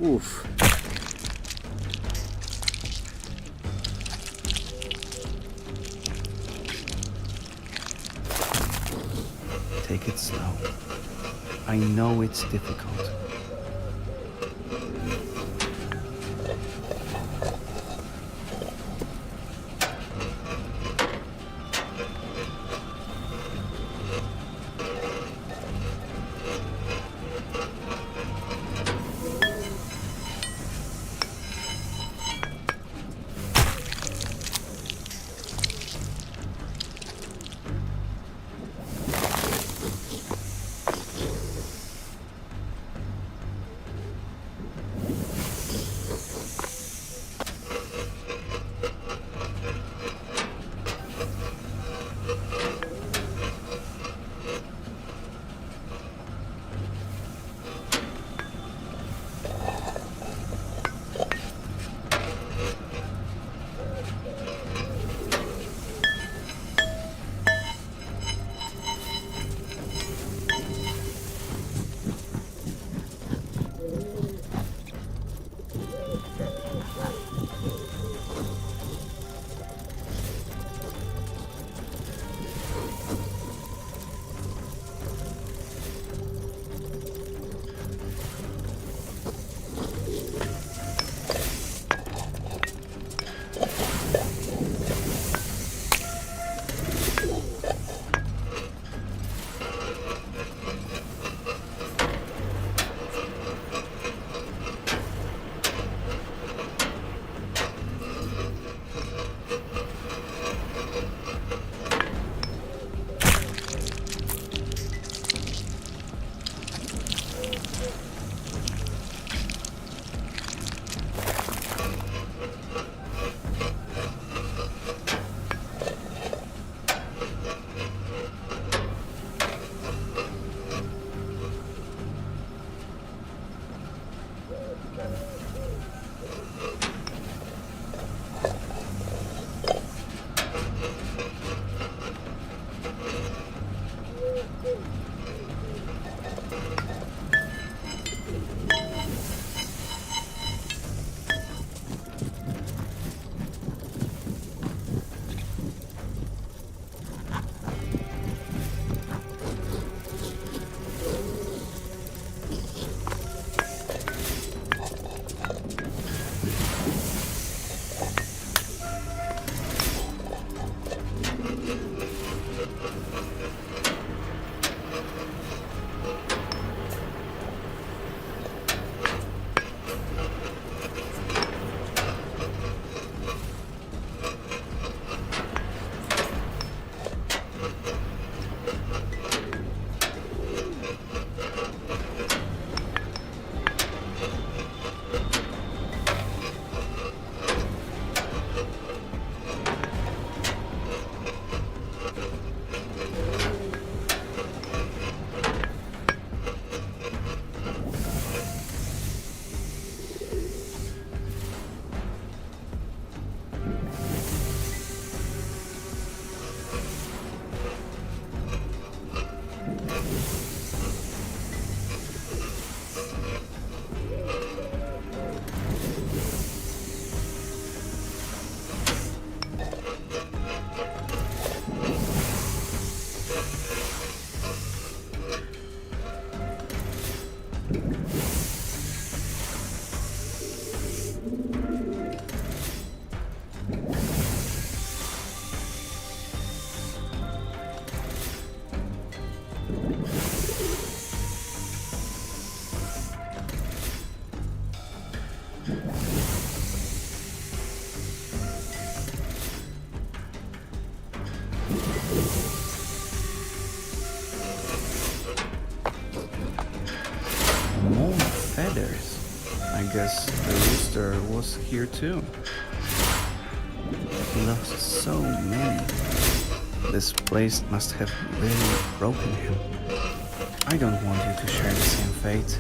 Uff. Take it slow. I know it's difficult. others. I guess the rooster was here too. He lost so many. This place must have really broken him. I don't want you to share the same fate.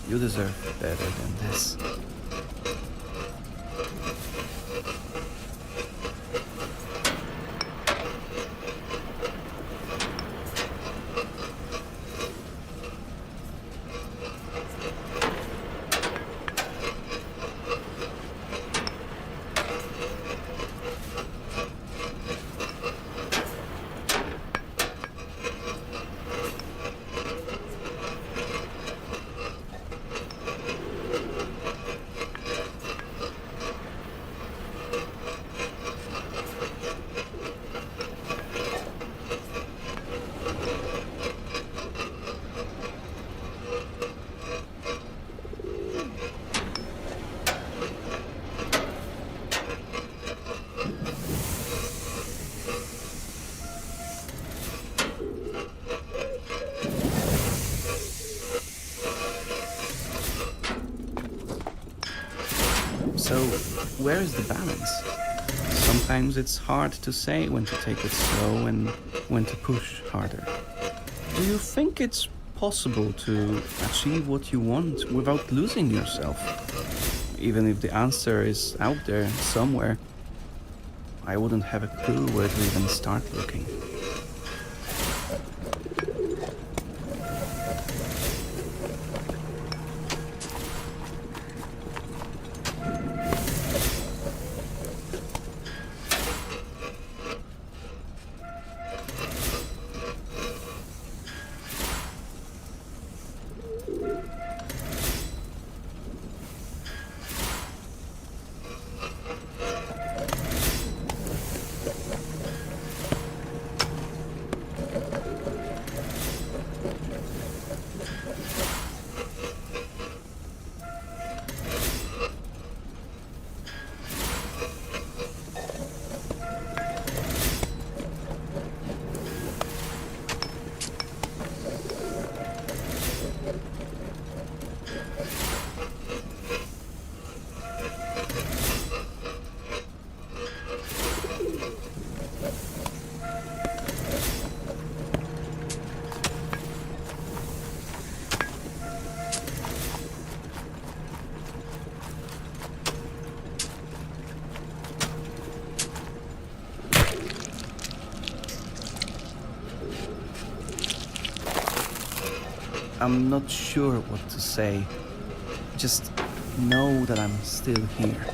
You deserve better than this. So, where is the balance? Sometimes it's hard to say when to take it slow and when to push harder. Do you think it's possible to achieve what you want without losing yourself? Even if the answer is out there somewhere, I wouldn't have a clue where to even start looking. I'm not sure what to say. Just know that I'm still here.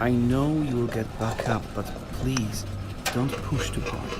I know you will get back up, but please, don't push too hard.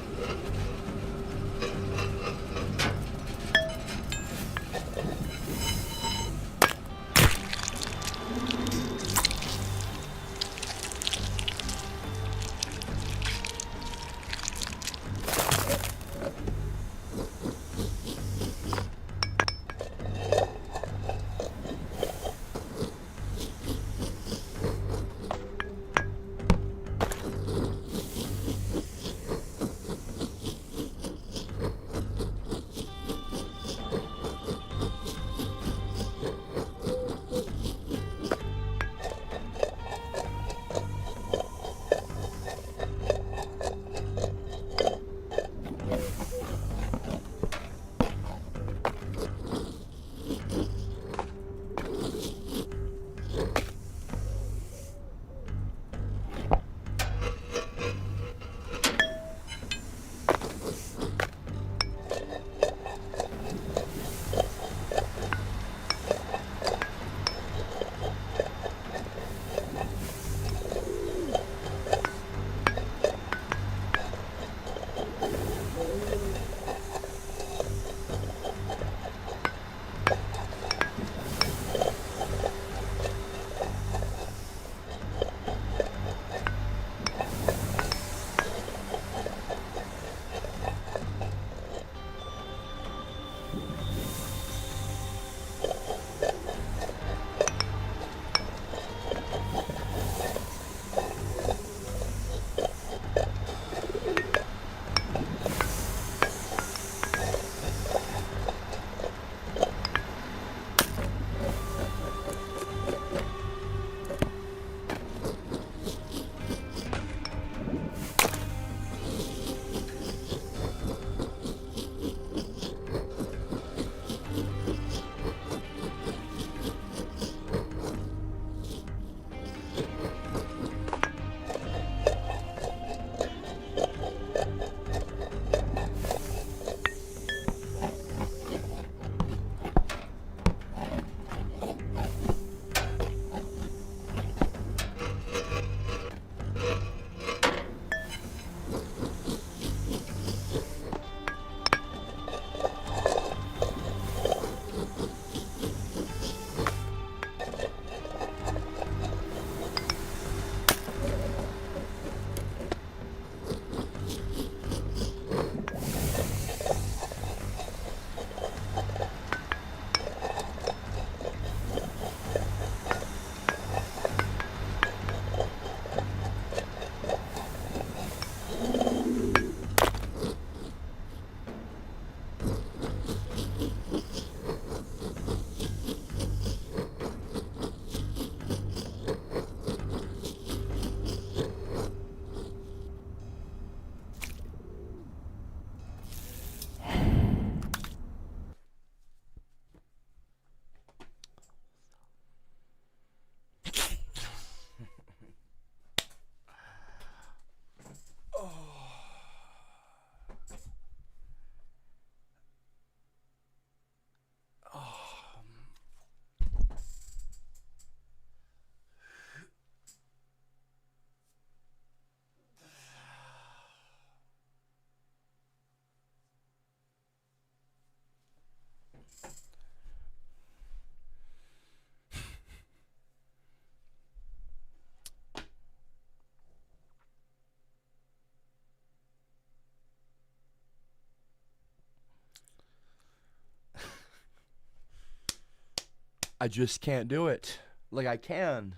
I just can't do it. Like I can.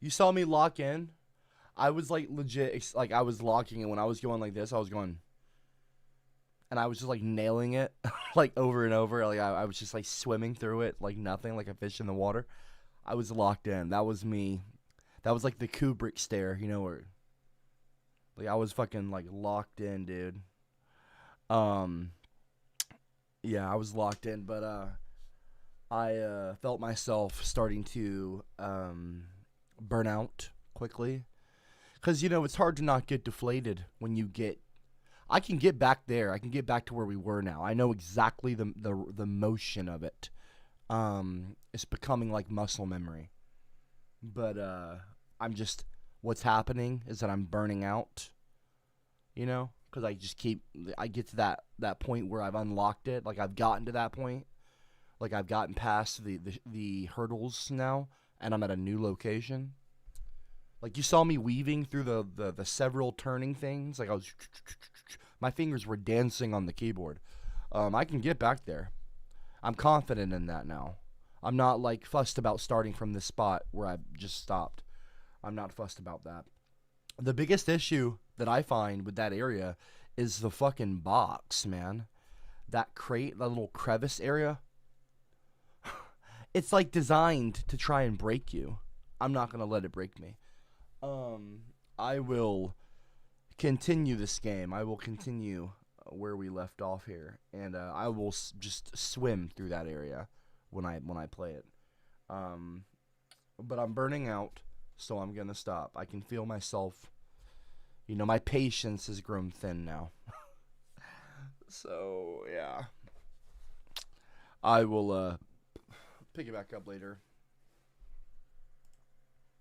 You saw me lock in. I was like legit, like I was locking it when I was going like this. I was going, and I was just like nailing it, like over and over. Like I was just like swimming through it like nothing, like a fish in the water. I was locked in. That was me. That was like the Kubrick stare, you know, where like I was fucking like locked in, dude. Um, yeah, I was locked in, but I felt myself starting to burn out quickly. Because, you know, it's hard to not get deflated when you get. I can get back there. I can get back to where we were now. I know exactly the motion of it. It's becoming like muscle memory. But I'm just, what's happening is that I'm burning out, you know, because I get to that point where I've unlocked it. Like, I've gotten to that point. Like, I've gotten past the hurdles now, and I'm at a new location. Like, you saw me weaving through the several turning things. Like, my fingers were dancing on the keyboard. I can get back there. I'm confident in that now. I'm not, like, fussed about starting from this spot where I just stopped. I'm not fussed about that. The biggest issue that I find with that area is the fucking box, man. That crate, that little crevice area. It's, like, designed to try and break you. I'm not going to let it break me. I will continue this game. I will continue where we left off here, and I will just swim through that area when I play it. But I'm burning out, so I'm gonna stop. I can feel myself. You know, my patience has grown thin now. So yeah, I will pick it back up later.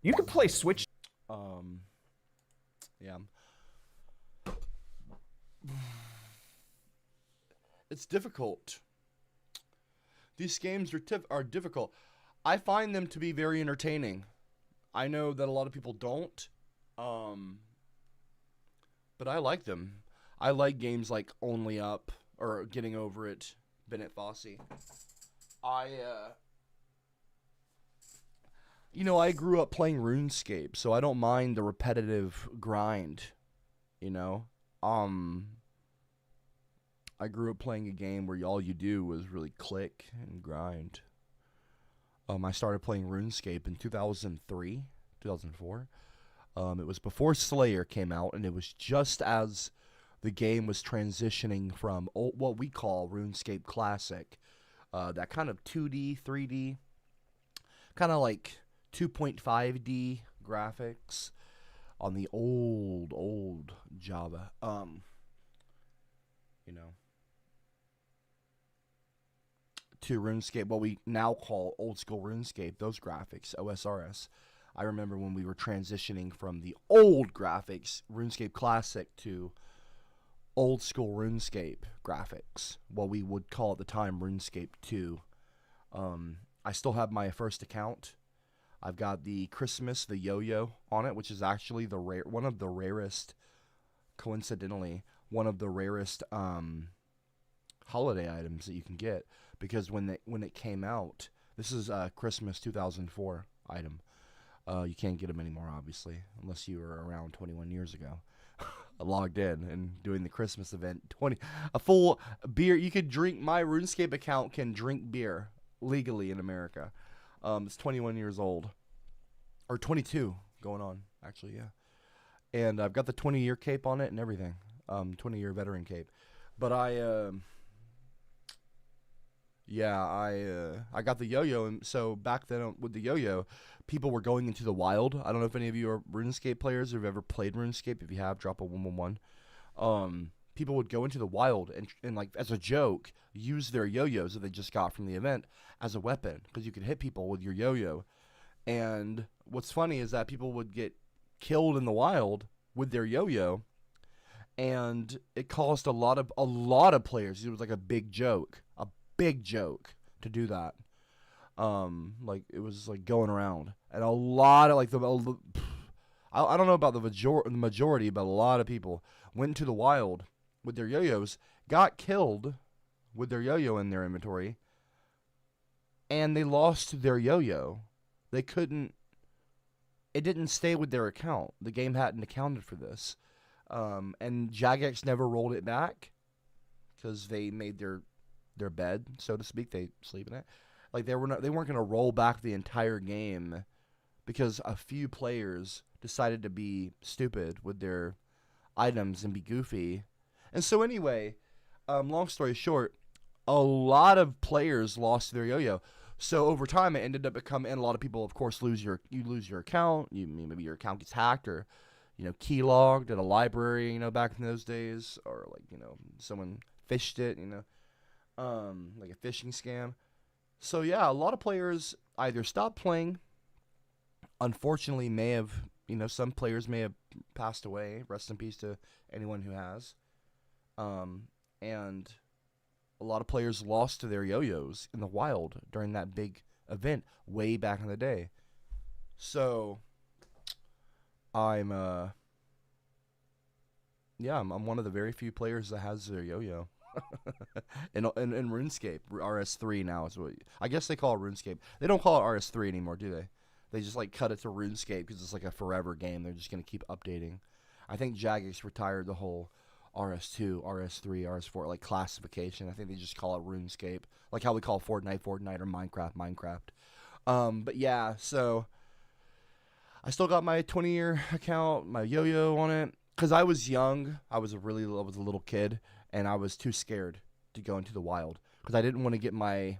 You can play Switch. Yeah. It's difficult. These games are difficult. I find them to be very entertaining. I know that a lot of people don't. But I like them. I like games like Only Up or Getting Over It, Bennett Fossey. You know, I grew up playing RuneScape, so I don't mind the repetitive grind, you know? I grew up playing a game where all you do was really click and grind. I started playing RuneScape in 2003, 2004. It was before Slayer came out, and it was just as the game was transitioning from what we call RuneScape Classic, that kind of 2D, 3D, kind of like 2.5D graphics on the old Java. You know, to RuneScape, what we now call old school RuneScape, those graphics, OSRS. I remember when we were transitioning from the old graphics, RuneScape Classic, to old school RuneScape graphics, what we would call at the time RuneScape 2. I still have my first account. I've got the Christmas, the yo-yo on it, which is actually one of the rarest, coincidentally, one of the rarest holiday items that you can get, because when it came out, this is a Christmas 2004 item. You can't get them anymore, obviously, unless you were around 21 years ago, logged in and doing the Christmas event. A full beer. You could drink. My RuneScape account can drink beer legally in America. It's 21 years old, or 22 going on, actually, yeah. And I've got the 20-year cape on it and everything. 20-year veteran cape. But I got the yo-yo, and so back then with the yo-yo, people were going into the wild. I don't know if any of you are RuneScape players or have ever played RuneScape. If you have, drop a 111. People would go into the wild and like, as a joke, use their yo-yos that they just got from the event as a weapon, because you could hit people with your yo-yo. And what's funny is that people would get killed in the wild with their yo-yo, and it caused a lot of players. It was like a big joke to do that. Like, it was like going around, and a lot of like I don't know about the majority, but a lot of people went into the wild with their yo-yos, got killed with their yo-yo in their inventory, and they lost their yo-yo. They couldn't. It didn't stay with their account. The game hadn't accounted for this. And Jagex never rolled it back because they made their bed, so to speak. They sleep in it. Like, they weren't going to roll back the entire game because a few players decided to be stupid with their items and be goofy. And so anyway, long story short, a lot of players lost their yo-yo. So over time, it ended up becoming, and a lot of people, of course, lose your account. Maybe your account gets hacked, or keylogged at a library, back in those days, or like someone phished it, like a phishing scam. So yeah, a lot of players either stopped playing, unfortunately may have, some players may have passed away. Rest in peace to anyone who has. And a lot of players lost to their yo-yos in the wild during that big event way back in the day. So I'm I'm one of the very few players that has their yo-yo. in RuneScape, RS3 now is what I guess they call it RuneScape. They don't call it RS3 anymore, do they? They just like cut it to RuneScape because it's like a forever game. They're just gonna keep updating. I think Jagex retired the whole RS2, RS3, RS4 like classification. I think they just call it RuneScape, like how we call Fortnite, Fortnite, or Minecraft, Minecraft. But yeah, so I still got my 20-year account, my yo-yo on it, because I was young. I was a little kid, and I was too scared to go into the wild because I didn't want to get my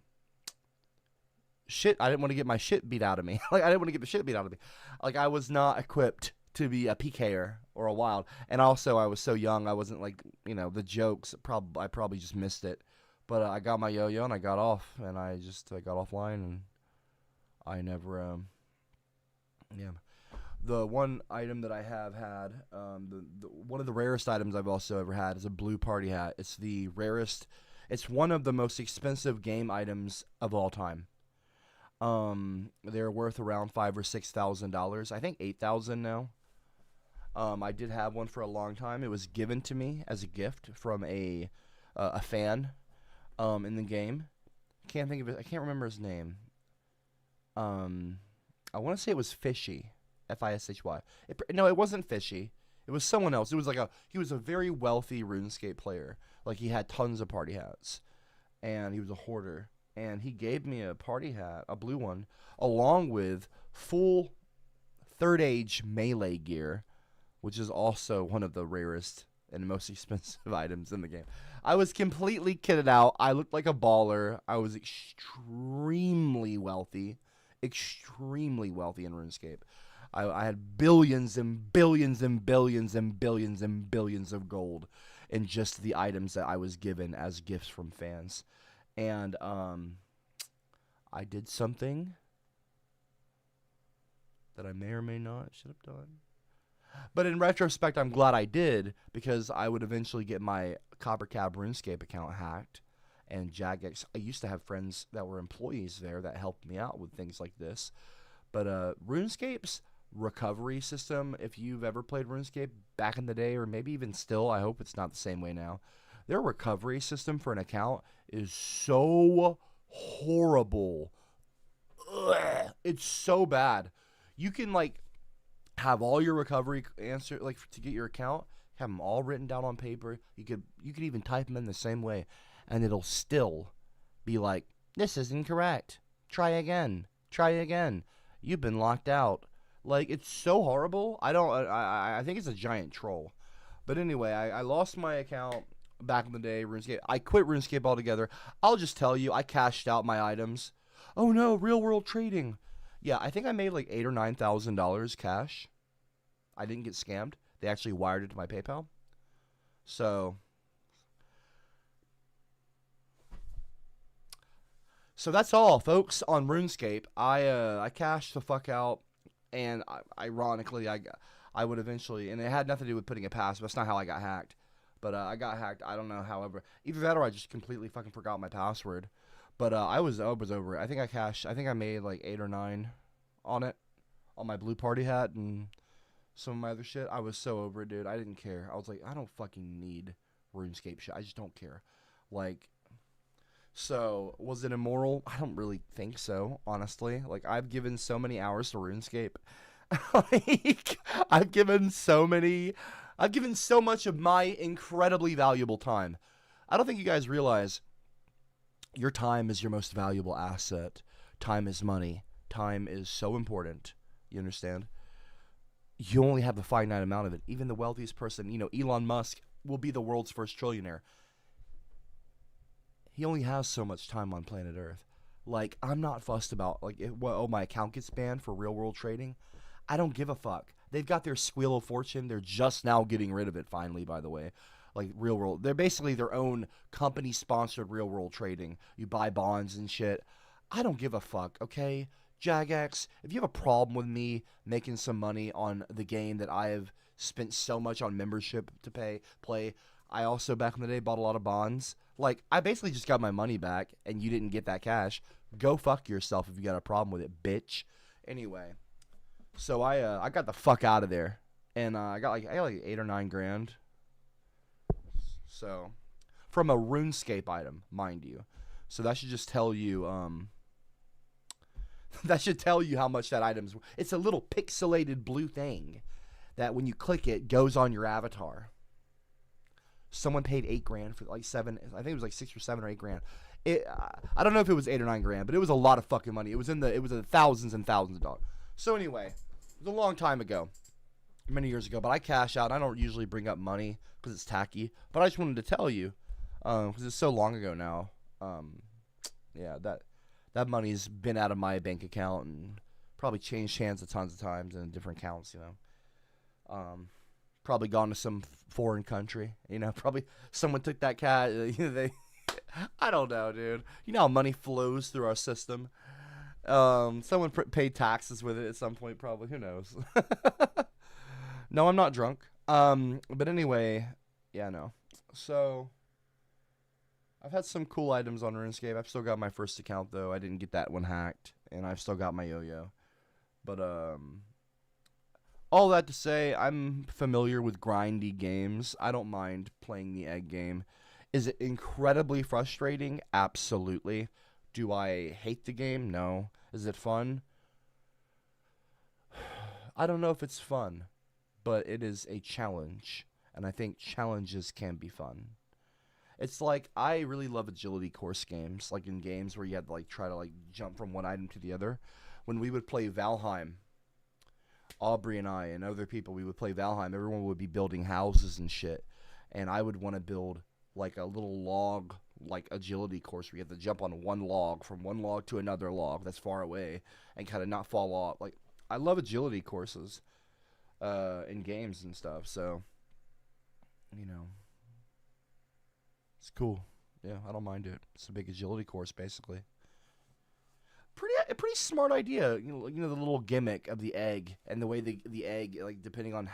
shit. I didn't want to get my shit beat out of me. Like I didn't want to get the shit beat out of me. Like I was not equipped to be a PKer or a wild, and also I was so young. I wasn't like the jokes. I probably just missed it. But I got my yo-yo and I got off, and I got offline, and I never The one item that I have had, one of the rarest items I've also ever had is a blue party hat. It's the rarest. It's one of the most expensive game items of all time. They're worth around $5,000 or $6,000. I think $8,000 now. I did have one for a long time. It was given to me as a gift from a fan, in the game. Can't think of it. I can't remember his name. I want to say it was Fishy. Fishy. No, it wasn't Fishy. It was someone else. It was he was a very wealthy RuneScape player. Like he had tons of party hats, and he was a hoarder. And he gave me a party hat, a blue one, along with full third age melee gear, which is also one of the rarest and most expensive items in the game. I was completely kitted out. I looked like a baller. I was extremely wealthy in RuneScape. I had billions and billions and billions and billions and billions of gold in just the items that I was given as gifts from fans. And I did something that I may or may not should have done. But in retrospect, I'm glad I did, because I would eventually get my CopperCab RuneScape account hacked. And Jagex, I used to have friends that were employees there that helped me out with things like this. But RuneScape's recovery system, if you've ever played RuneScape back in the day, or maybe even still, I hope it's not the same way now, their recovery system for an account is so horrible. Ugh, it's so bad. You can have all your recovery answer to get your account, have them all written down on paper. You could even type them in the same way, and it'll still be like, this is incorrect. Try again. You've been locked out. Like, it's so horrible. I think it's a giant troll. But anyway, I lost my account back in the day, RuneScape. I quit RuneScape altogether. I'll just tell you, I cashed out my items. Oh no, real world trading. Yeah, I think I made like $8,000 or $9,000 cash. I didn't get scammed. They actually wired it to my PayPal. So that's all, folks, on RuneScape. I cashed the fuck out, and ironically, I would eventually, and it had nothing to do with putting a password. That's not how I got hacked. But I got hacked. I don't know, however. Either that or I just completely fucking forgot my password. But I was over it. I think I made like 8 or 9 on it, on my blue party hat and some of my other shit. I was so over it, dude. I didn't care. I was like, I don't fucking need RuneScape shit. I just don't care. Like, so was it immoral? I don't really think so, honestly. Like, I've given so many hours to RuneScape. Like, I've given so much of my incredibly valuable time. I don't think you guys realize your time is your most valuable asset. Time is money. Time is so important. You understand? You only have a finite amount of it. Even the wealthiest person, Elon Musk will be the world's first trillionaire. He only has so much time on planet Earth. Like, I'm not fussed about, my account gets banned for real world trading. I don't give a fuck. They've got their Squeal of Fortune. They're just now getting rid of it, finally, by the way. Like, real world. They're basically their own company-sponsored real world trading. You buy bonds and shit. I don't give a fuck, okay? Jagex, if you have a problem with me making some money on the game that I have spent so much on membership to play, I also back in the day bought a lot of bonds. Like, I basically just got my money back, and you didn't get that cash. Go fuck yourself if you got a problem with it, bitch. Anyway, so I got the fuck out of there, and I got like 8 or 9 grand. So, from a RuneScape item, mind you. So that should just tell you that should tell you how much that item's worth. It's a little pixelated blue thing that when you click it goes on your avatar. Someone paid 8 grand for like 7. I think it was like 6 or 7 or 8 grand. I don't know if it was 8 or 9 grand, but it was a lot of fucking money. It was in the thousands and thousands of dollars. So anyway, it was a long time ago, many years ago. But I cash out. I don't usually bring up money because it's tacky. But I just wanted to tell you because it's so long ago now. Yeah, that money's been out of my bank account and probably changed hands a tons of times in different accounts. Probably gone to some foreign country. Probably someone took that cat. I don't know, dude. You know how money flows through our system. Someone paid taxes with it at some point, probably. Who knows? No, I'm not drunk. But anyway, yeah, no. So, I've had some cool items on RuneScape. I've still got my first account, though. I didn't get that one hacked. And I've still got my yo-yo. But, all that to say, I'm familiar with grindy games. I don't mind playing the egg game. Is it incredibly frustrating? Absolutely. Do I hate the game? No. Is it fun? I don't know if it's fun, but it is a challenge, and I think challenges can be fun. It's like, I really love agility course games, like in games where you had to try to jump from one item to the other. When we would play Valheim, Aubrey and I and other people, we would play Valheim. Everyone would be building houses and shit, and I would want to build like a little log, like agility course where you have to jump on one log from one log to another log that's far away and kind of not fall off. Like, I love agility courses in games and stuff. So, it's cool. Yeah, I don't mind it. It's a big agility course, basically. Pretty smart idea. The little gimmick of the egg and the way the egg, depending on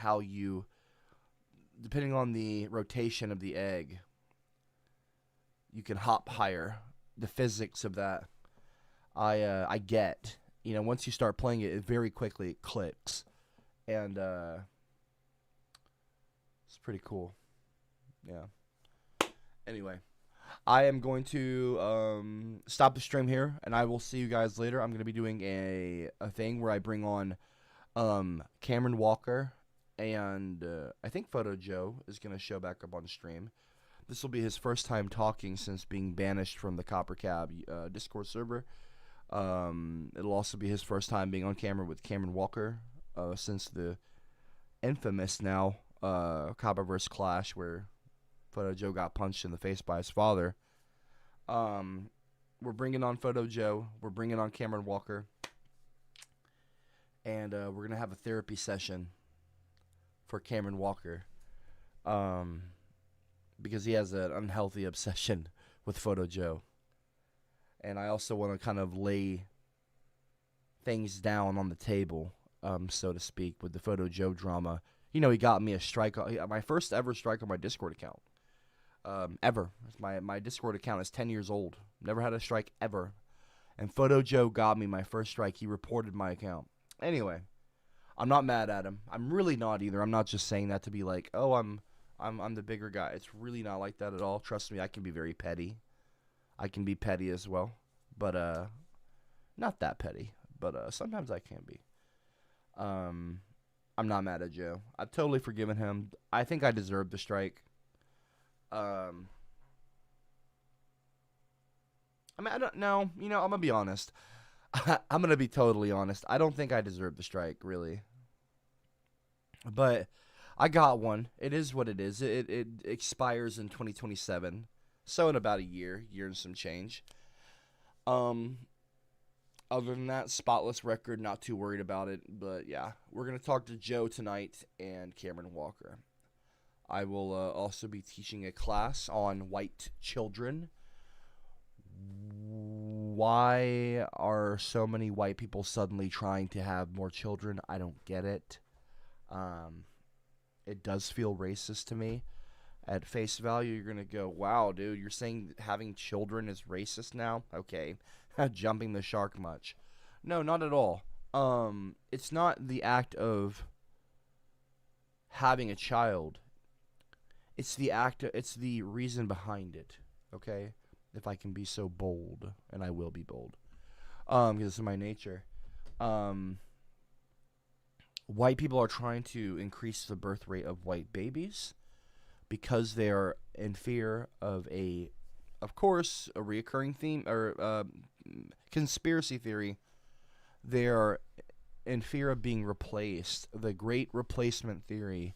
the rotation of the egg, you can hop higher. The physics of that, I get. Once you start playing it, very quickly it clicks, and it's pretty cool. Yeah. Anyway, I am going to stop the stream here, and I will see you guys later. I'm going to be doing a thing where I bring on Cameron Walker, and I think Photo Joe is going to show back up on stream. This will be his first time talking since being banished from the Copper Cab Discord server. It'll also be his first time being on camera with Cameron Walker since the infamous now Copperverse clash where Photo Joe got punched in the face by his father. We're bringing on Photo Joe. We're bringing on Cameron Walker. And we're going to have a therapy session for Cameron Walker. Because he has an unhealthy obsession with Photo Joe. And I also want to kind of lay things down on the table, so to speak, with the Photo Joe drama. He got me a strike, my first ever strike on my Discord account. Ever. My Discord account is 10 years old. Never had a strike ever. And Photo Joe got me my first strike. He reported my account. Anyway, I'm not mad at him. I'm really not either. I'm not just saying that to be like, oh, I'm the bigger guy. It's really not like that at all. Trust me, I can be very petty. I can be petty as well. But not that petty. But sometimes I can be. I'm not mad at Joe. I've totally forgiven him. I think I deserved the strike. I don't know. I'm gonna be honest. I'm gonna be totally honest. I don't think I deserve the strike, really. But I got one. It is what it is. It expires in 2027. So in about a year and some change. Other than that, spotless record, not too worried about it. But yeah, we're gonna talk to Joe tonight and Cameron Walker. I will also be teaching a class on white children. Why are so many white people suddenly trying to have more children? I don't get it. It does feel racist to me. At face value, you're going to go, wow, dude, you're saying having children is racist now? Okay. Jumping the shark much. No, not at all. It's not the act of having a child. It's the reason behind it. Okay? If I can be so bold, and I will be bold. Because this is my nature. White people are trying to increase the birth rate of white babies because they are in fear of of course, a reoccurring theme or conspiracy theory. They are in fear of being replaced. The great replacement theory,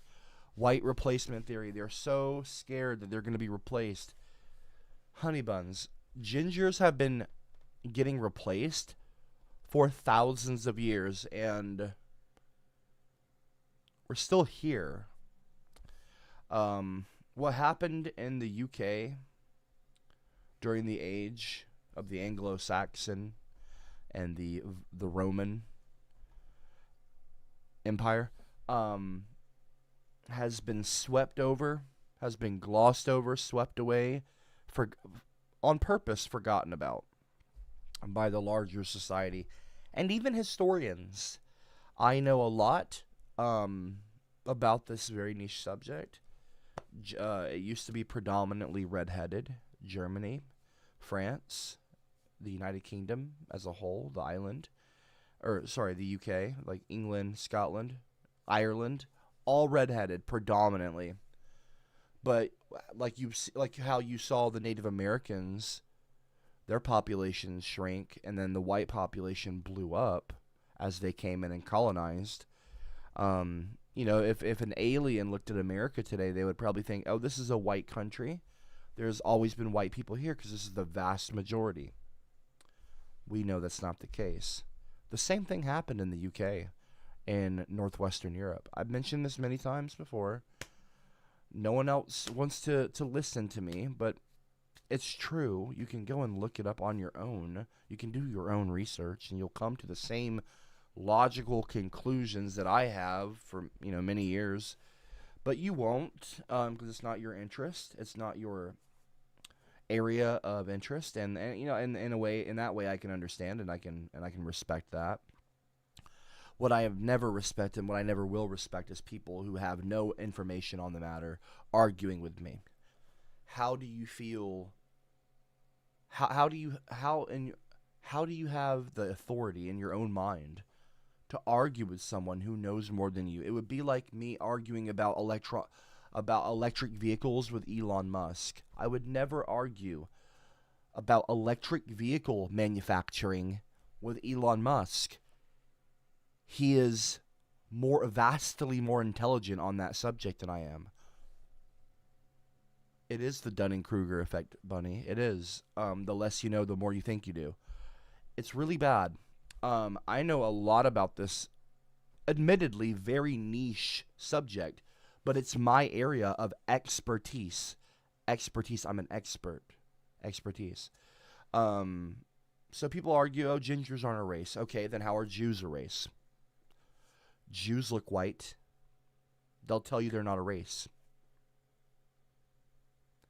white replacement theory. They're so scared that they're going to be replaced. Honey buns, gingers have been getting replaced for thousands of years, and we're still here. What happened in the UK during the age of the Anglo-Saxon and the Roman Empire has been swept over, has been glossed over, swept away, on purpose forgotten about by the larger society and even historians. I know a lot about this very niche subject. It used to be predominantly redheaded. Germany, France, the United Kingdom as a whole, the UK, like England, Scotland, Ireland, all redheaded predominantly. But like how you saw the Native Americans, their populations shrank, and then the white population blew up as they came in and colonized. If an alien looked at America today, they would probably think, oh, this is a white country. There's always been white people here because this is the vast majority. We know that's not the case. The same thing happened in the UK and Northwestern Europe. I've mentioned this many times before. No one else wants to listen to me, but it's true. You can go and look it up on your own. You can do your own research, and you'll come to the same logical conclusions that I have for many years. But you won't, because it's not your interest. It's not your area of interest, and in that way I can understand, and I can respect that. What I have never respected and what I never will respect is people who have no information on the matter arguing with me. How do you feel? How do you have the authority in your own mind to argue with someone who knows more than you? It would be like me arguing about electric vehicles with Elon Musk. I would never argue about electric vehicle manufacturing with Elon Musk. He is vastly more intelligent on that subject than I am. It is the Dunning-Kruger effect, Bunny. It is. The less you know, the more you think you do. It's really bad. I know a lot about this, admittedly, very niche subject, but it's my area of expertise. I'm an expert. Expertise. So people argue, oh, gingers aren't a race. Okay, then how are Jews a race? Jews look white. They'll tell you they're not a race.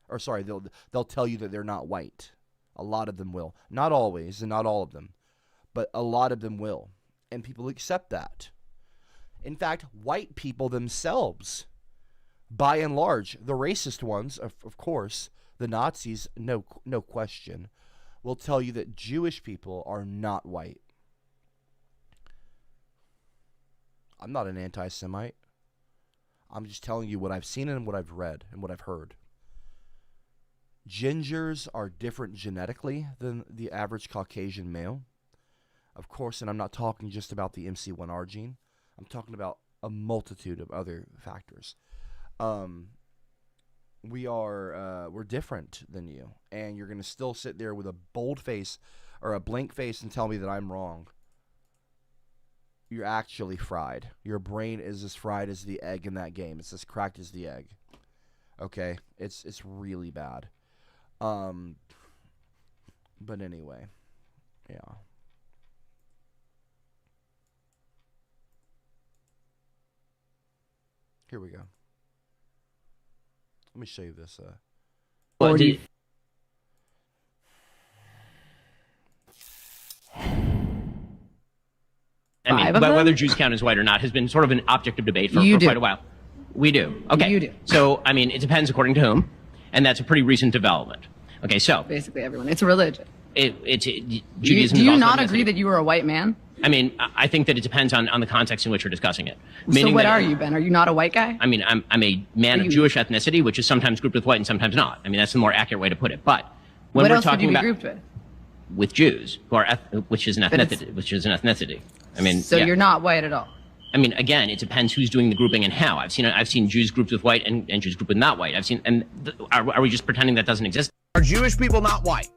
Or sorry, they'll tell you that they're not white. A lot of them will. Not always, and not all of them. But a lot of them will. And people accept that. In fact, white people themselves, by and large, the racist ones, of course, the Nazis, no question, will tell you that Jewish people are not white. I'm not an anti-Semite. I'm just telling you what I've seen and what I've read and what I've heard. Gingers are different genetically than the average Caucasian male. Of course, and I'm not talking just about the MC1R gene. I'm talking about a multitude of other factors. We're different than you, and you're going to still sit there with a bold face or a blank face and tell me that I'm wrong. You're actually fried. Your brain is as fried as the egg in that game. It's as cracked as the egg. Okay? It's really bad. But anyway, Yeah. Here we go. Let me show you this. Well, I mean, but whether Jews count as white or not has been sort of an object of debate for quite a while. We do. Okay. You do. So, I mean, it depends according to whom, and that's a pretty recent development. Okay, so Basically everyone. It's a religion. Judaism Do is you also not ethnicity. agree that you are a white man? I mean, I think that it depends on the context in which we're discussing it. So Meaning what that- are you, Ben? Are you not a white guy? I mean, I'm a man of Jewish ethnicity, which is sometimes grouped with white and sometimes not. I mean, that's the more accurate way to put it. But when What we're else would talking you be about grouped with? with Jews, who are which is an But it's- ethnicity. I mean, So yeah. you're not white at all. I mean, again, it depends who's doing the grouping and how. I've seen Jews grouped with white and Jews grouped with not white. Are we just pretending that doesn't exist? Are Jewish people not white?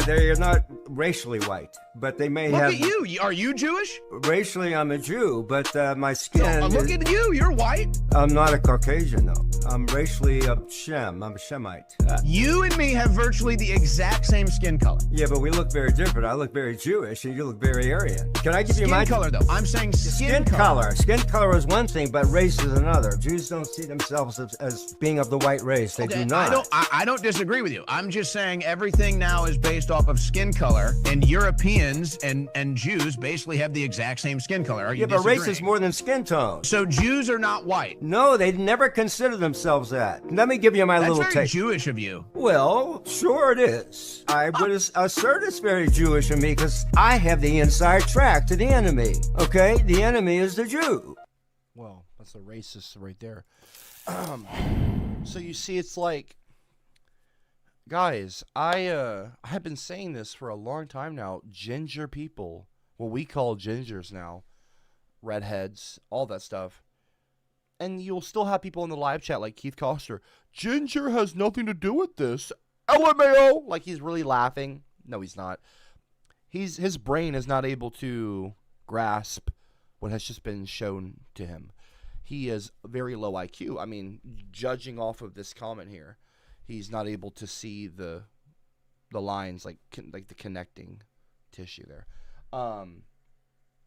They're not racially white, but they may Look have. at you. Are you Jewish? Racially, I'm a Jew, but my skin. Look at you. You're white. I'm not a Caucasian, though. I'm racially a Shem. I'm a Shemite. You and me have virtually the exact same skin color. Yeah, but we look very different. I look very Jewish, and you look very Aryan. Can I give you Skin my color, though. I'm saying skin color? Skin color is one thing, but race is another. Jews don't see themselves as being of the white race. They do not. I don't disagree with you. I'm just saying everything now is based off of skin color, and Europeans and Jews basically have the exact same skin color. Are you Yeah, but race disagreeing? is more than skin tone. So Jews are not white. No, they never consider themselves that. Let me give you my That's little very take. Jewish of you. Well, sure it is. I would assert it's very Jewish of me because I have the inside track to the enemy. Okay? The enemy is the Jew. Well, that's a racist right there. So you see, it's like, guys, I have been saying this for a long time now. Ginger people, what we call gingers now, redheads, all that stuff. And you'll still have people in the live chat like Keith Coster. Ginger has nothing to do with this. LMAO! Like he's really laughing. No, he's not. His brain is not able to grasp what has just been shown to him. He is very low IQ. I mean, judging off of this comment here, he's not able to see the lines, like the connecting tissue there.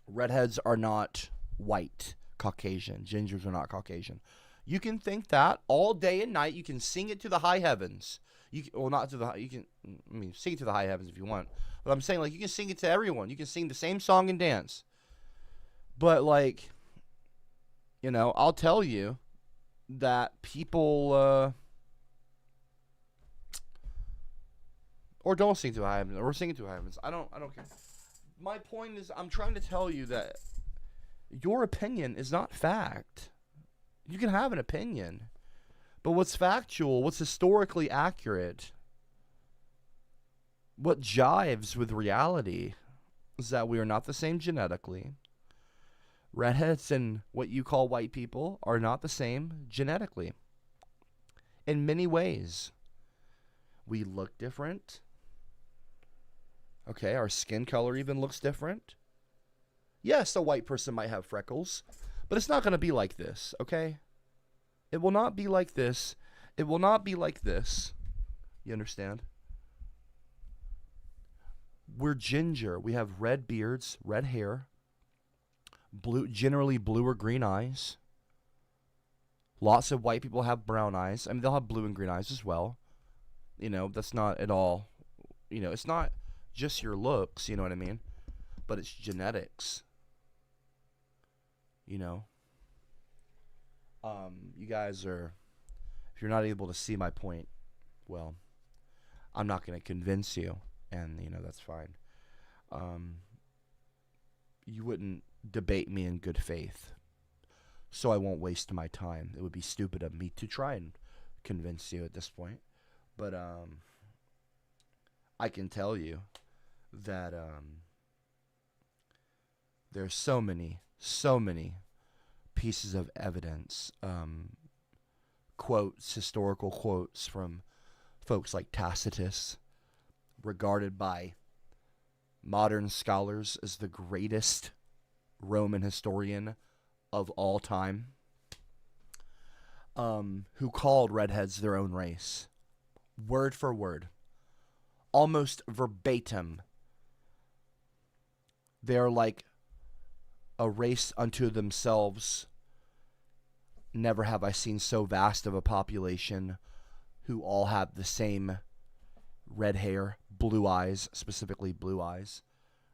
Redheads are not white, Caucasian. Gingers are not Caucasian. You can think that all day and night. You can sing it to the high heavens. Not to the. You can. I mean, sing it to the high heavens if you want. But I'm saying, like, you can sing it to everyone. You can sing the same song and dance. But like, you know, I'll tell you that people. Or don't sing to the high heavens, or sing it to the high heavens. I don't care. My point is, I'm trying to tell you that your opinion is not fact. You can have an opinion, but what's factual, what's historically accurate, what jives with reality is that we are not the same genetically. Redheads and what you call white people are not the same genetically. In many ways, we look different. Okay, our skin color even looks different. Yes, a white person might have freckles, but it's not going to be like this, okay? It will not be like this. It will not be like this. You understand? We're ginger. We have red beards, red hair, generally blue or green eyes. Lots of white people have brown eyes. I mean, they'll have blue and green eyes as well. You know, that's not at all, you know, it's not just your looks, you know what I mean? But it's genetics. You know? You guys are, if you're not able to see my point, well, I'm not going to convince you, and, you know, that's fine. You wouldn't debate me in good faith, so I won't waste my time. It would be stupid of me to try and convince you at this point. But I can tell you that there's so many pieces of evidence, quotes, historical quotes from folks like Tacitus, regarded by modern scholars as the greatest Roman historian of all time, who called redheads their own race, word for word, almost verbatim. They're like a race unto themselves. Never have I seen so vast of a population who all have the same red hair, blue eyes, specifically blue eyes.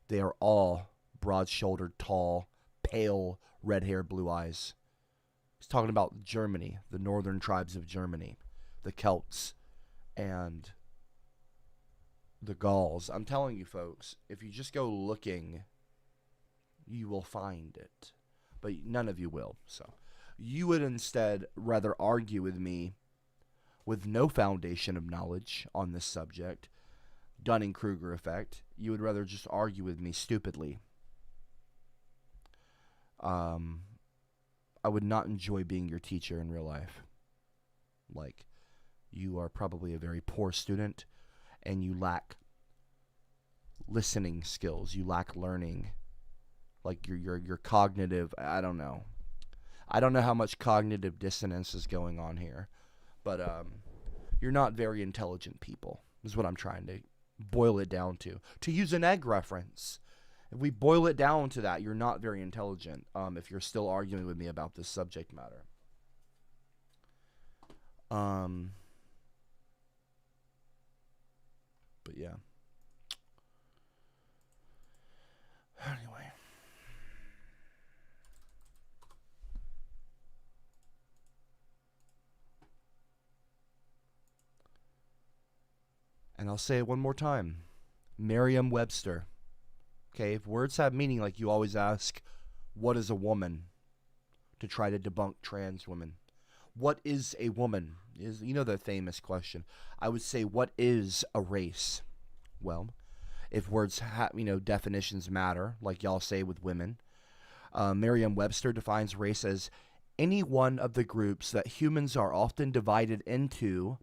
They are all broad-shouldered, tall, pale, red hair, blue eyes. He's talking about Germany, the northern tribes of Germany, the Celts, and the Gauls. I'm telling you, folks, if you just go looking, you will find it. But none of you will. So you would instead rather argue with me with no foundation of knowledge on this subject, Dunning-Kruger effect. You would rather just argue with me stupidly. I would not enjoy being your teacher in real life. Like, you are probably a very poor student, and you lack listening skills. You lack learning. Like, your cognitive, I don't know. I don't know how much cognitive dissonance is going on here. But you're not very intelligent people, is what I'm trying to boil it down to. To use an egg reference, if we boil it down to that, you're not very intelligent if you're still arguing with me about this subject matter. But yeah. Anyway. And I'll say it one more time. Merriam-Webster. Okay, if words have meaning, like you always ask, what is a woman? To try to debunk trans women. What is a woman? Is, you know, the famous question. I would say, what is a race? Well, if words have, definitions matter, like y'all say with women, Merriam-Webster defines race as any one of the groups that humans are often divided into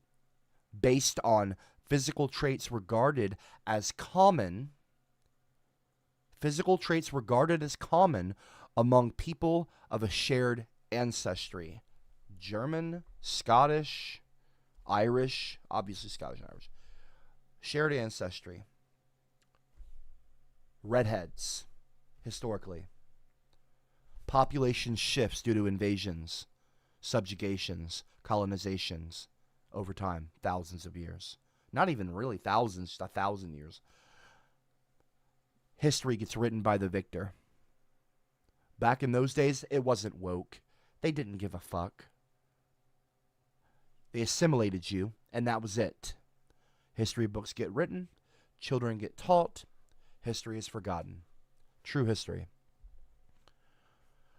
based on physical traits regarded as common among people of a shared ancestry. German, Scottish, Irish, obviously Scottish and Irish. Shared ancestry. Redheads, historically. Population shifts due to invasions, subjugations, colonizations over time, thousands of years. Not even really thousands, just 1,000 years. History gets written by the victor. Back in those days, it wasn't woke. They didn't give a fuck. They assimilated you, and that was it. History books get written. Children get taught. History is forgotten. True history.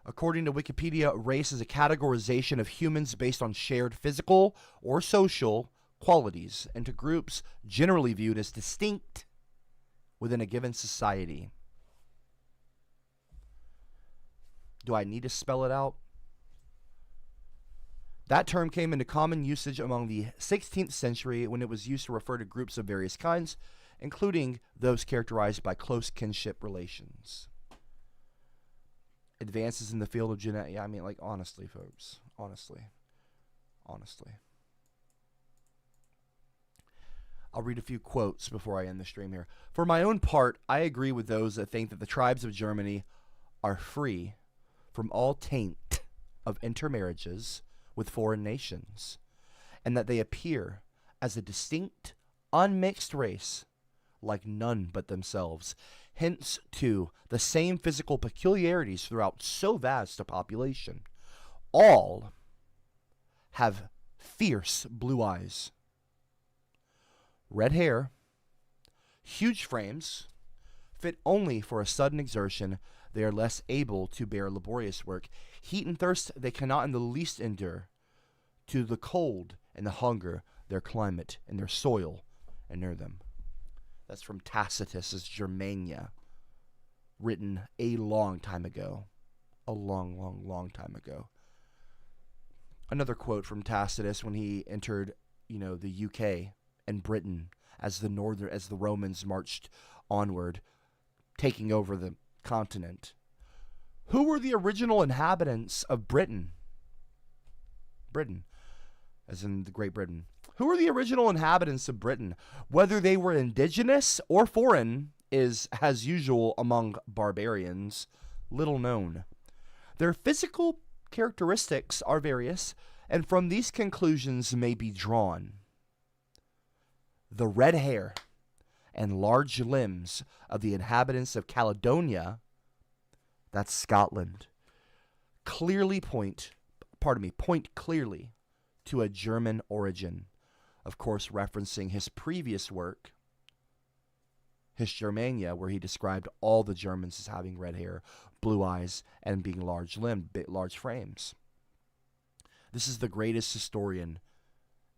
According to Wikipedia, race is a categorization of humans based on shared physical or social qualities into groups generally viewed as distinct within a given society. Do I need to spell it out? That term came into common usage among the 16th century when it was used to refer to groups of various kinds, including those characterized by close kinship relations. Advances in the field of genetics. Yeah, I mean, like, honestly, folks. Honestly. I'll read a few quotes before I end the stream here. For my own part, I agree with those that think that the tribes of Germany are free from all taint of intermarriages with foreign nations, and that they appear as a distinct, unmixed race, like none but themselves. Hence, too, the same physical peculiarities throughout so vast a population. All have fierce blue eyes, red hair, huge frames, fit only for a sudden exertion. They are less able to bear laborious work. Heat and thirst they cannot in the least endure. To the cold and the hunger, their climate and their soil inure them. That's from Tacitus's Germania, written a long time ago. A long time ago. Another quote from Tacitus when he entered, the UK and Britain as the Romans marched onward, taking over the continent. Who were the original inhabitants of Britain? Britain, as in the Great Britain. Who were the original inhabitants of Britain? Whether they were indigenous or foreign is, as usual among barbarians, little known. Their physical characteristics are various, and from these conclusions may be drawn. The red hair and large limbs of the inhabitants of Caledonia, that's Scotland, point clearly to a German origin. Of course, referencing his previous work, His Germania, where he described all the Germans as having red hair, blue eyes, and being large-limbed, large frames. This is the greatest historian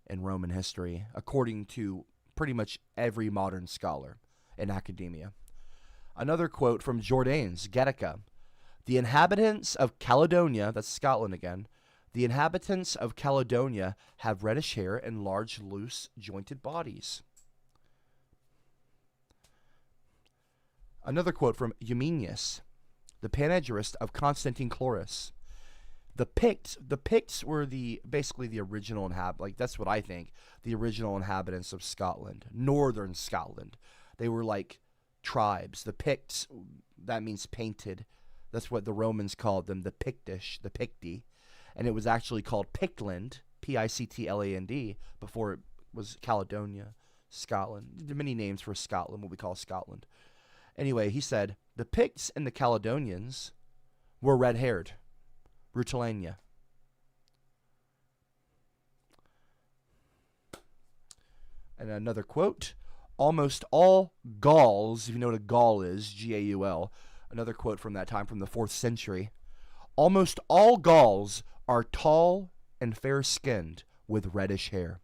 in Roman history, according to pretty much every modern scholar in academia. Another quote from Jordanes, Gattaca. The inhabitants of Caledonia, that's Scotland again, the inhabitants of Caledonia have reddish hair and large, loose, jointed bodies. Another quote from Eumenius, the panegyrist of Constantine Chlorus. The Picts were basically the original that's what I think, the original inhabitants of Scotland, northern Scotland. They were like tribes. The Picts, that means painted. That's what the Romans called them, the Picti. And it was actually called Pictland, Pictland, before it was Caledonia, Scotland. There are many names for Scotland, what we call Scotland. Anyway, he said, the Picts and the Caledonians were red-haired. Rutilania. And another quote, almost all Gauls, if you know what a Gaul is, G-A-U-L, another quote from that time, from the 4th century, almost all Gauls are tall and fair-skinned with reddish hair.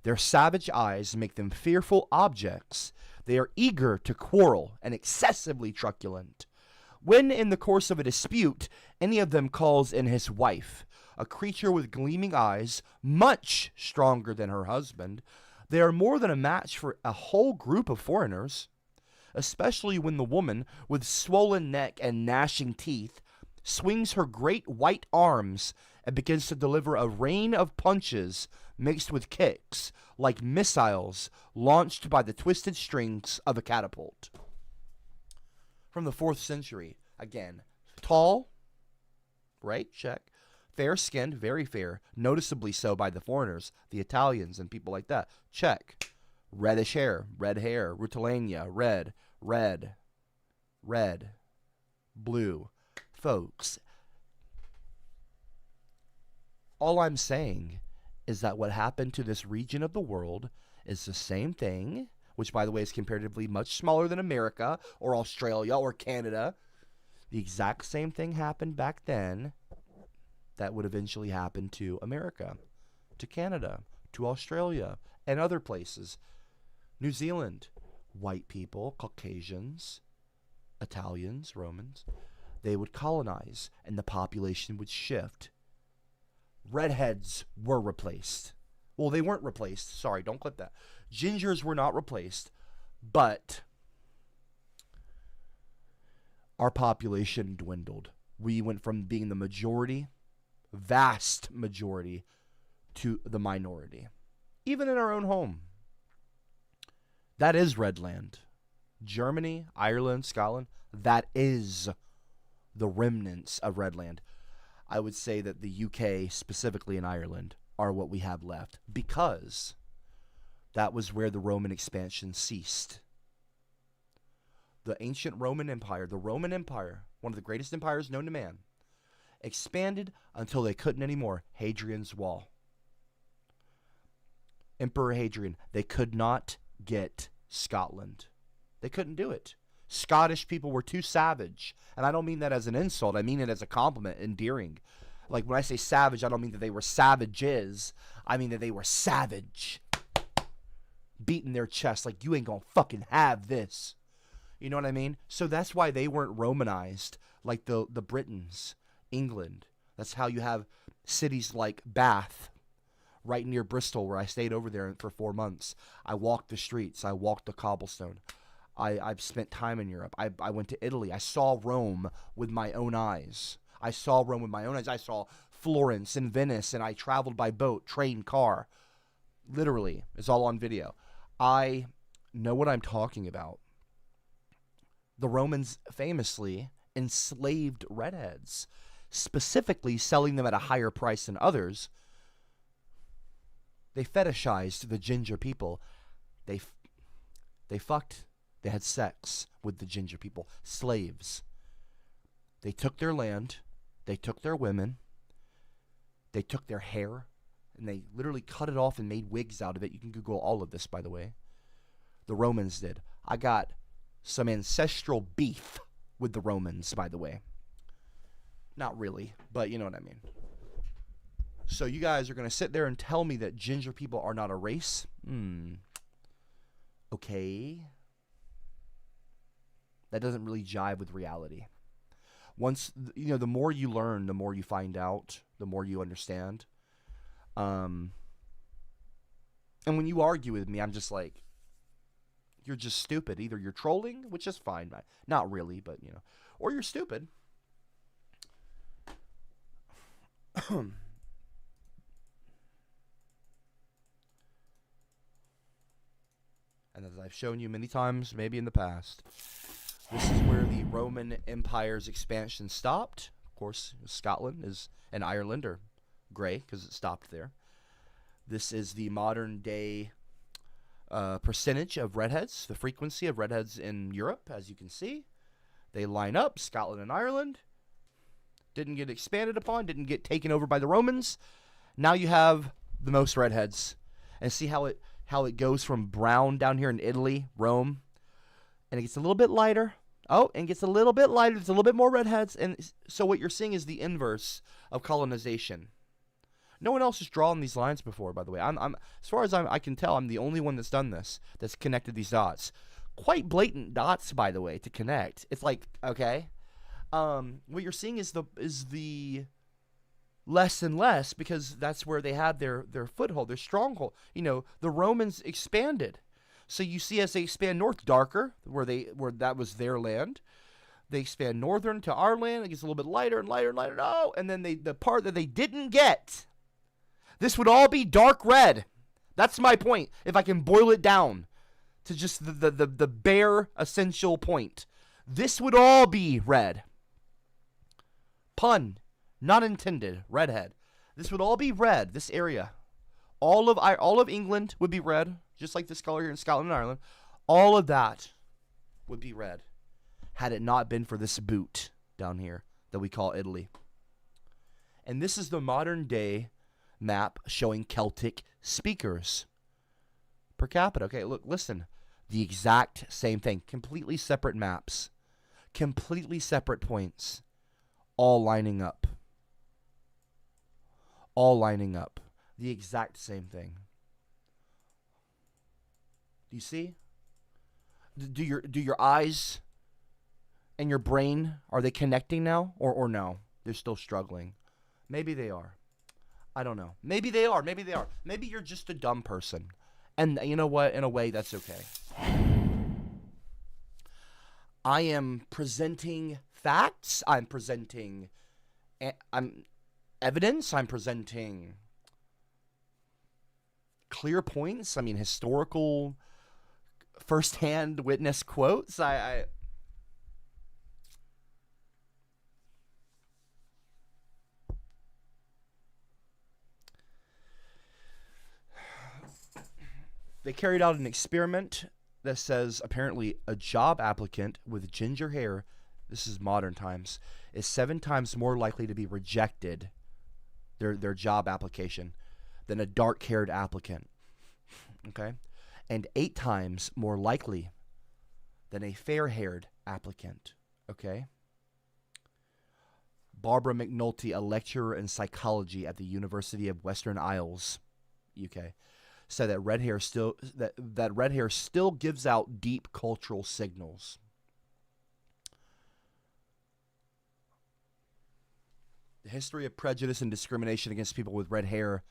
Their savage eyes make them fearful objects. They are eager to quarrel and excessively truculent. When in the course of a dispute, any of them calls in his wife, a creature with gleaming eyes, much stronger than her husband, they are more than a match for a whole group of foreigners, especially when the woman, with swollen neck and gnashing teeth, swings her great white arms and begins to deliver a rain of punches mixed with kicks, like missiles launched by the twisted strings of a catapult. From the 4th century, again, tall, right, check, fair-skinned, very fair, noticeably so by the foreigners, the Italians and people like that, check, reddish hair, red hair, rutilania, red, blue. Folks, all I'm saying is that what happened to this region of the world is the same thing, which, by the way, is comparatively much smaller than America or Australia or Canada. The exact same thing happened back then that would eventually happen to America, to Canada, to Australia, and other places. New Zealand, white people, Caucasians, Italians, Romans, they would colonize and the population would shift. Redheads were replaced. Well, they weren't replaced. Sorry, don't clip that. Gingers were not replaced, but our population dwindled. We went from being the majority, vast majority, to the minority. Even in our own home. That is Redland. Germany, Ireland, Scotland, that is the remnants of Redland. I would say that the UK, specifically in Ireland, are what we have left, because that was where the Roman expansion ceased. The ancient Roman Empire, one of the greatest empires known to man, expanded until they couldn't anymore. Hadrian's Wall. Emperor Hadrian, they could not get Scotland. They couldn't do it. Scottish people were too savage. And I don't mean that as an insult. I mean it as a compliment, endearing. Like, when I say savage, I don't mean that they were savages. I mean that they were savage. Beating their chest like, you ain't gonna fucking have this. You know what I mean? So that's why they weren't Romanized like the Britons, England. That's how you have cities like Bath, right near Bristol, where I stayed over there for 4 months. I walked the streets. I walked the cobblestone. I've spent time in Europe. I went to Italy. I saw Rome with my own eyes. I saw Florence and Venice, and I traveled by boat, train, car. Literally, it's all on video. I know what I'm talking about. The Romans famously enslaved redheads, specifically selling them at a higher price than others. They fetishized the ginger people. They fucked, they had sex with the ginger people, slaves. They took their land, they took their women, they took their hair, and they literally cut it off and made wigs out of it. You can Google all of this, by the way. The Romans did. I got some ancestral beef with the Romans, by the way. Not really, but you know what I mean. So you guys are going to sit there and tell me that ginger people are not a race? Okay. That doesn't really jive with reality. Once, the more you learn, the more you find out, the more you understand. And when you argue with me, I'm just like, you're just stupid. Either you're trolling, which is fine. Not really, but, or you're stupid. And as I've shown you many times, maybe in the past, this is where the Roman Empire's expansion stopped. Of course, Scotland and Ireland are gray because it stopped there. This is the modern day percentage of redheads, the frequency of redheads in Europe, as you can see. They line up. Scotland and Ireland didn't get expanded upon, didn't get taken over by the Romans. Now you have the most redheads. And see how it goes from brown down here in Italy, Rome, and it gets a little bit lighter. Oh, and gets a little bit lighter. There's a little bit more redheads. And so what you're seeing is the inverse of colonization. No one else has drawn these lines before, by the way. I'm as far as I can tell, I'm the only one that's done this, that's connected these dots. Quite blatant dots, by the way, to connect. It's like, okay. What you're seeing is the less and less, because that's where they had their foothold, their stronghold. The Romans expanded. So you see as they expand north, darker, where that was their land. They expand northern to our land. It gets a little bit lighter and lighter and lighter. Oh, and then the part that they didn't get, this would all be dark red. That's my point. If I can boil it down to just the bare essential point, this would all be red. Pun not intended. Redhead. This would all be red. This area, all of England would be red, just like this color here in Scotland and Ireland. All of that would be red, had it not been for this boot down here that we call Italy. And this is the modern day map showing Celtic speakers per capita. Okay, look, listen. The exact same thing. Completely separate maps. Completely separate points. All lining up. All lining up. The exact same thing. Do you see? Do your eyes and your brain, are they connecting now? Or no? They're still struggling. Maybe they are. I don't know. Maybe they are. Maybe they are. Maybe you're just a dumb person. And you know what? In a way, that's okay. I am presenting facts. I'm presenting evidence. I'm presenting clear points. I mean, historical, first-hand witness quotes. They carried out an experiment that says apparently a job applicant with ginger hair, this is modern times, is 7 times more likely to be rejected, their job application, than a dark-haired applicant. Okay? And 8 times more likely than a fair-haired applicant. Okay? Barbara McNulty, a lecturer in psychology at the University of Western Isles, UK, said that red hair still gives out deep cultural signals. The history of prejudice and discrimination against people with red hair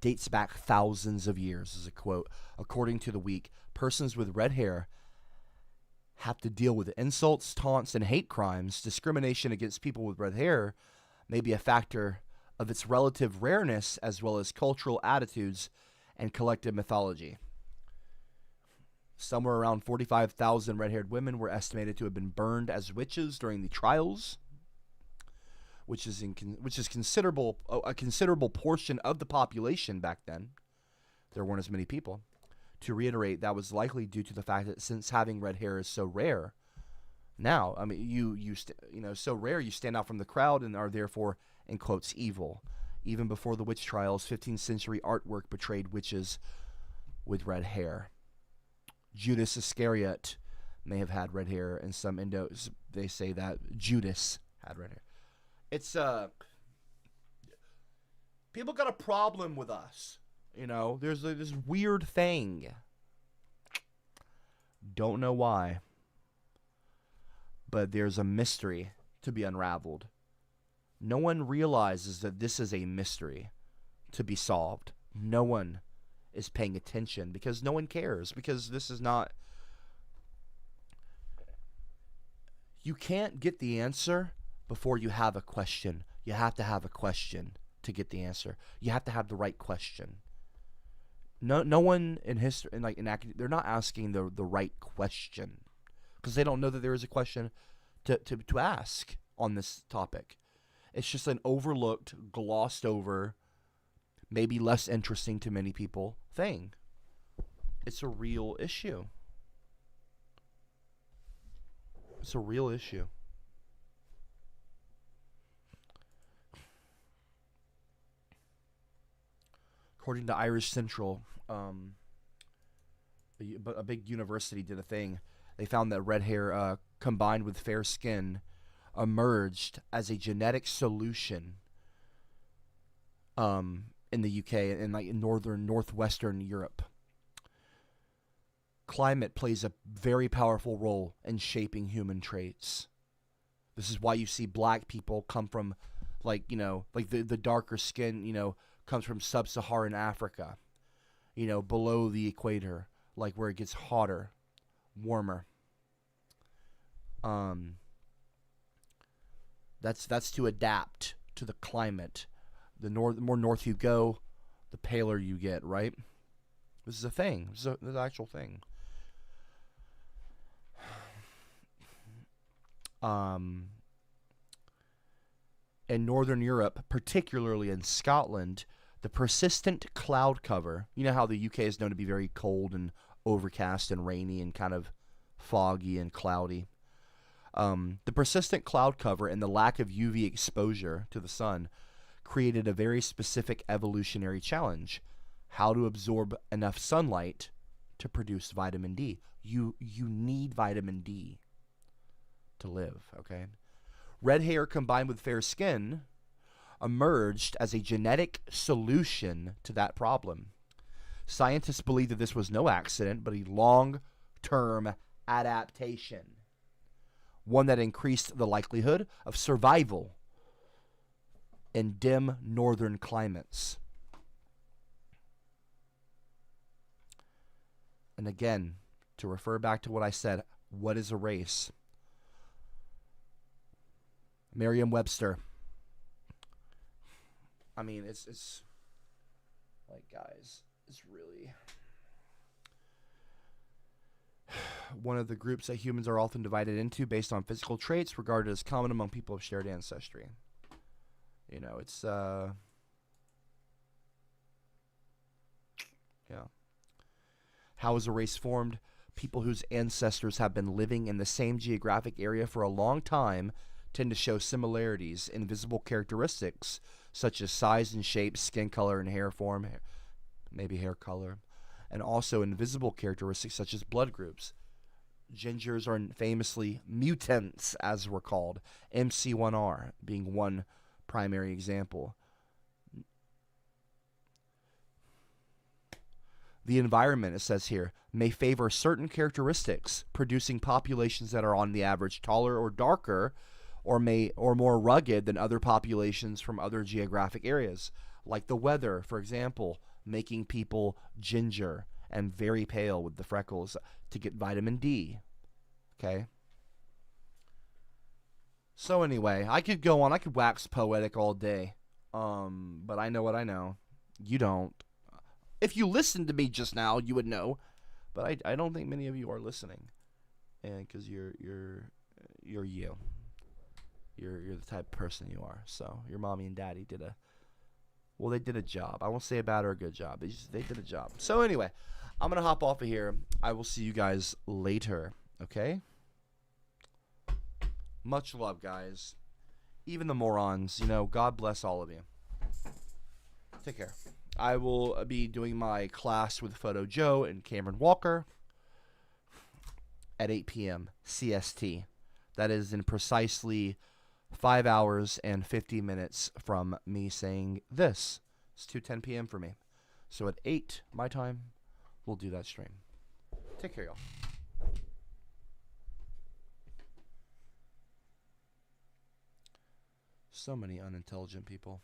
dates back thousands of years, is a quote. According to The Week, persons with red hair have to deal with insults, taunts, and hate crimes. Discrimination against people with red hair may be a factor of its relative rareness, as well as cultural attitudes and collective mythology. Somewhere around 45,000 red-haired women were estimated to have been burned as witches during the trials, which is considerable a considerable portion of the population back then. There weren't as many people. To reiterate, that was likely due to the fact that since having red hair is so rare, now, I mean, so rare, you stand out from the crowd and are therefore, in quotes, evil. Even before the witch trials, 15th century artwork portrayed witches with red hair. Judas Iscariot may have had red hair, and some Indos, they say that Judas had red hair. It's, people got a problem with us. You know, there's this weird thing. Don't know why. But there's a mystery to be unraveled. No one realizes that this is a mystery to be solved. No one is paying attention because no one cares. Because this is not... You can't get the answer before you have a question. You have to have a question to get the answer. You have to have the right question. No one in history, they're not asking the right question because they don't know that there is a question to ask on this topic. It's just an overlooked, glossed over, maybe less interesting to many people thing. It's a real issue. It's a real issue. According to Irish Central, a big university did a thing. They found that red hair combined with fair skin emerged as a genetic solution in the UK and like in northwestern Europe. Climate plays a very powerful role in shaping human traits. This is why you see black people come from the darker skin, comes from sub-Saharan Africa, below the equator, like where it gets hotter, warmer. That's to adapt to the climate. The more north you go, the paler you get, right? This is a thing. This is an actual thing. In Northern Europe, particularly in Scotland, the persistent cloud cover, you know how the UK is known to be very cold and overcast and rainy and kind of foggy and cloudy. The persistent cloud cover and the lack of UV exposure to the sun created a very specific evolutionary challenge: how to absorb enough sunlight to produce vitamin D. You need vitamin D to live, okay? Red hair combined with fair skin emerged as a genetic solution to that problem. Scientists believe that this was no accident, but a long-term adaptation, one that increased the likelihood of survival in dim northern climates. And again, to refer back to what I said, what is a race? Merriam-Webster. I mean, it's like, guys, it's really one of the groups that humans are often divided into based on physical traits regarded as common among people of shared ancestry. It's yeah. How is a race formed? People whose ancestors have been living in the same geographic area for a long time tend to show similarities in visible characteristics such as size and shape, skin color and hair form, maybe hair color, and also invisible characteristics such as blood groups. Gingers are famously mutants, as we're called, MC1R being one primary example. The environment, it says here, may favor certain characteristics, producing populations that are on the average taller or darker, or more rugged than other populations from other geographic areas, like the weather, for example, making people ginger and very pale with the freckles to get vitamin D. Okay? So anyway, I could go on. I could wax poetic all day. But I know what I know. You don't. If you listened to me just now, you would know. But I don't think many of you are listening, and because you're you. You're the type of person you are. So your mommy and daddy did they did a job. I won't say a bad or a good job. They did a job. So anyway, I'm gonna hop off of here. I will see you guys later. Okay. Much love, guys. Even the morons. God bless all of you. Take care. I will be doing my class with Photo Joe and Cameron Walker at 8 p.m. CST. That is in precisely 5 hours and 50 minutes from me saying this. It's 2:10 p.m. for me. So at 8 my time, we'll do that stream. Take care, y'all. So many unintelligent people.